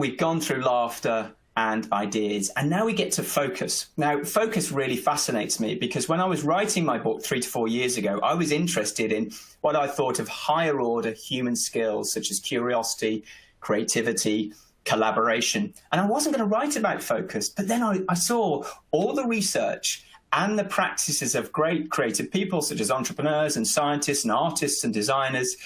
we've gone through laughter and ideas, and now we get to focus. Now, focus really fascinates me because when I was writing my book 3 to 4 years ago, I was interested in what I thought of higher order human skills such as curiosity, creativity, collaboration. And I wasn't going to write about focus, but then I saw all the research and the practices of great creative people such as entrepreneurs and scientists and artists and designers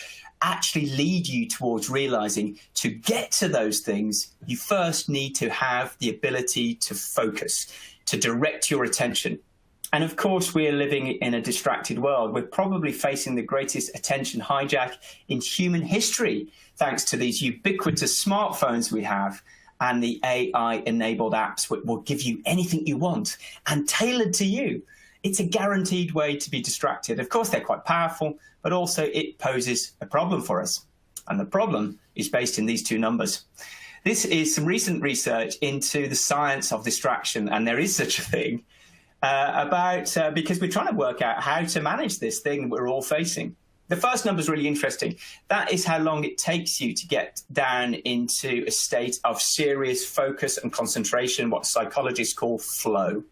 actually lead you towards realizing to get to those things, you first need to have the ability to focus, to direct your attention. And of course, we are living in a distracted world. We're probably facing the greatest attention hijack in human history, thanks to these ubiquitous smartphones we have and the AI-enabled apps which will give you anything you want and tailored to you. It's a guaranteed way to be distracted. Of course, they're quite powerful, but also it poses a problem for us. And the problem is based in these two numbers. This is some recent research into the science of distraction, and there is such a thing, because we're trying to work out how to manage this thing we're all facing. The first number is really interesting. That is how long it takes you to get down into a state of serious focus and concentration, what psychologists call flow.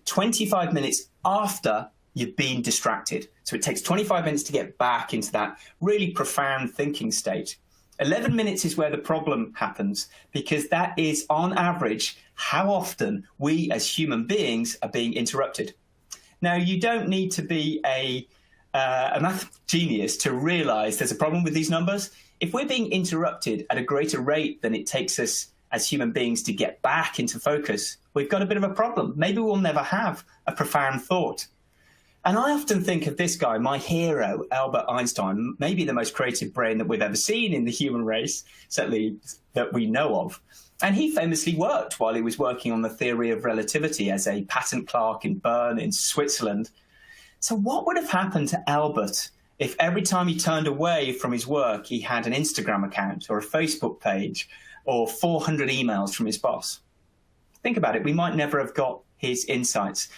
25 minutes after you've been distracted. So it takes 25 minutes to get back into that really profound thinking state. 11 minutes is where the problem happens, because that is, on average, how often we as human beings are being interrupted. Now, you don't need to be a math genius to realize there's a problem with these numbers. If we're being interrupted at a greater rate than it takes us as human beings to get back into focus, we've got a bit of a problem. Maybe we'll never have a profound thought. And I often think of this guy, my hero, Albert Einstein, maybe the most creative brain that we've ever seen in the human race, certainly that we know of. And he famously worked while he was working on the theory of relativity as a patent clerk in Bern in Switzerland. So what would have happened to Albert if every time he turned away from his work, he had an Instagram account or a Facebook page or 400 emails from his boss? Think about it. We might never have got his insights.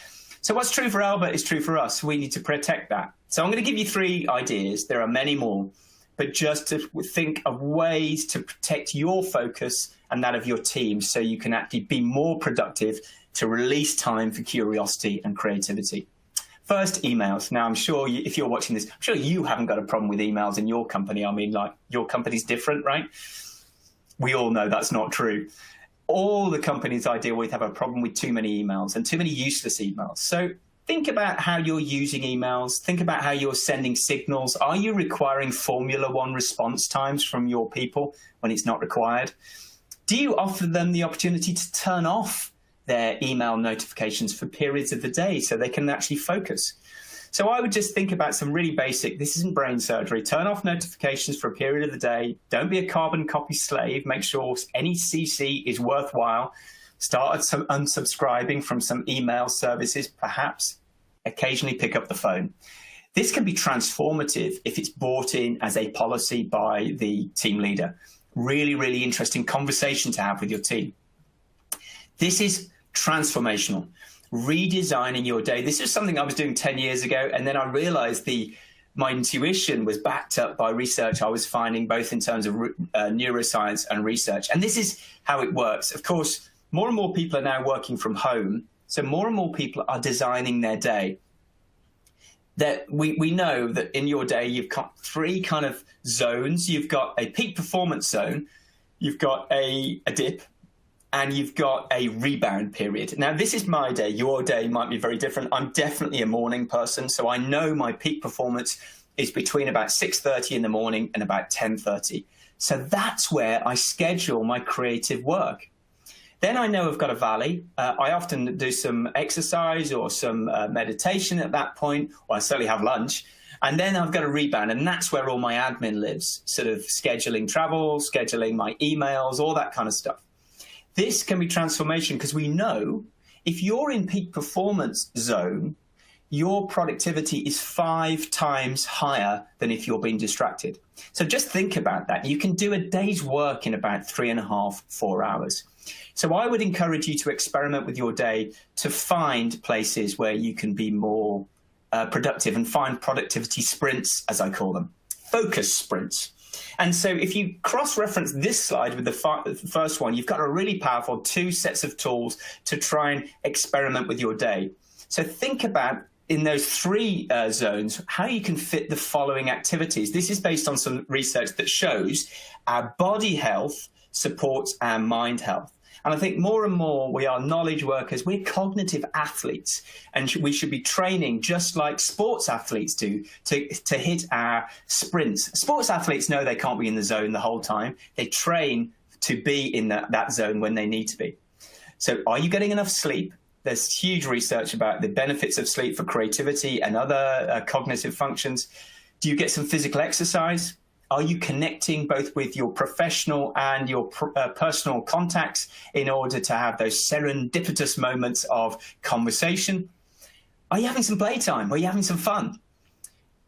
So what's true for Albert is true for us. We need to protect that. So I'm going to give you 3 ideas. There are many more, but just to think of ways to protect your focus and that of your team so you can actually be more productive to release time for curiosity and creativity. First, emails. Now, I'm sure if you're watching this, I'm sure you haven't got a problem with emails in your company. I mean, like, your company's different, right? We all know that's not true. All the companies I deal with have a problem with too many emails and too many useless emails. So think about how you're using emails. Think about how you're sending signals. Are you requiring Formula One response times from your people when it's not required? Do you offer them the opportunity to turn off their email notifications for periods of the day so they can actually focus? So I would just think about some really basic, this isn't brain surgery, turn off notifications for a period of the day. Don't be a carbon copy slave. Make sure any CC is worthwhile. Start unsubscribing from some email services, perhaps occasionally pick up the phone. This can be transformative if it's brought in as a policy by the team leader. Really, really interesting conversation to have with your team. This is transformational. Redesigning your day. This is something I was doing 10 years ago, and then I realized my intuition was backed up by research I was finding, both in terms of neuroscience and research. And this is how it works. Of course, more and more people are now working from home, so more and more people are designing their day. That we know that in your day, you've got 3 kind of zones. You've got a peak performance zone, you've got a dip, and you've got a rebound period. Now, this is my day. Your day might be very different. I'm definitely a morning person, so I know my peak performance is between about 6:30 in the morning and about 10:30. So that's where I schedule my creative work. Then I know I've got a valley. I often do some exercise or some meditation at that point, or I certainly have lunch. And then I've got a rebound, and that's where all my admin lives, sort of scheduling travel, scheduling my emails, all that kind of stuff. This can be transformation because we know if you're in peak performance zone, your productivity is 5 times higher than if you're being distracted. So just think about that. You can do a day's work in about 3.5, 4 hours. So I would encourage you to experiment with your day to find places where you can be more productive and find productivity sprints, as I call them, focus sprints. And so if you cross-reference this slide with the first one, you've got a really powerful 2 sets of tools to try and experiment with your day. So think about, in those 3 zones, how you can fit the following activities. This is based on some research that shows our body health supports our mind health. And I think more and more we are knowledge workers, we're cognitive athletes, and we should be training just like sports athletes do to hit our sprints. Sports athletes know they can't be in the zone the whole time. They train to be in that zone when they need to be. So are you getting enough sleep? There's huge research about the benefits of sleep for creativity and other cognitive functions. Do you get some physical exercise? Are you connecting both with your professional and your personal contacts in order to have those serendipitous moments of conversation? Are you having some playtime? Are you having some fun?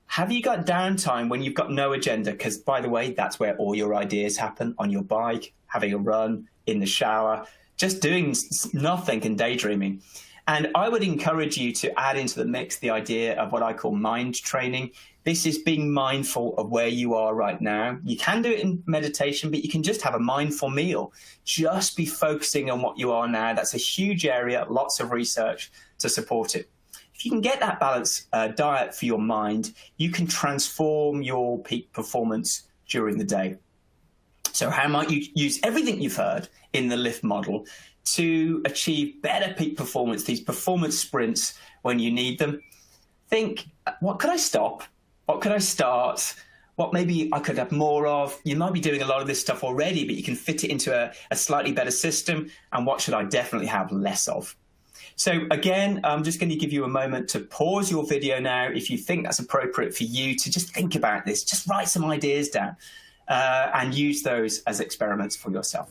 Have you got downtime when you've got no agenda? Because, by the way, that's where all your ideas happen, on your bike, having a run, in the shower, just doing nothing and daydreaming. And I would encourage you to add into the mix the idea of what I call mind training. This is being mindful of where you are right now. You can do it in meditation, but you can just have a mindful meal. Just be focusing on what you are now. That's a huge area, lots of research to support it. If you can get that balanced diet for your mind, you can transform your peak performance during the day. So how might you use everything you've heard in the LIFT model to achieve better peak performance, these performance sprints when you need them? Think, what could I stop? What could I start? What maybe I could have more of? You might be doing a lot of this stuff already, but you can fit it into a slightly better system. And what should I definitely have less of? So again, I'm just going to give you a moment to pause your video now if you think that's appropriate for you to just think about this. Just write some ideas down and use those as experiments for yourself.